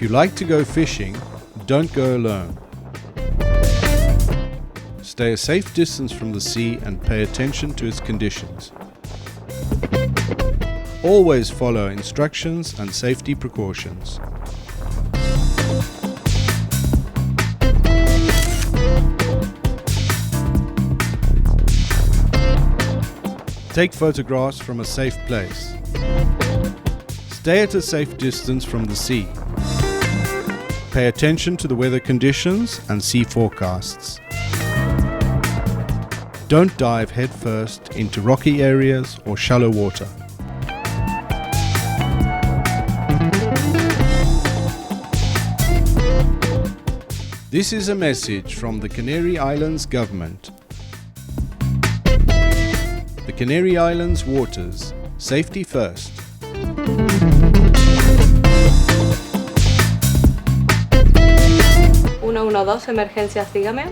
you like to go fishing, don't go alone. Stay a safe distance from the sea and pay attention to its conditions. Always follow instructions and safety precautions. Take photographs from a safe place. Stay at a safe distance from the sea. Pay attention to the weather conditions and sea forecasts. Don't dive headfirst into rocky areas or shallow water. This is a message from the Canary Islands Government. The Canary Islands waters, safety first. 112, emergencias, dígame.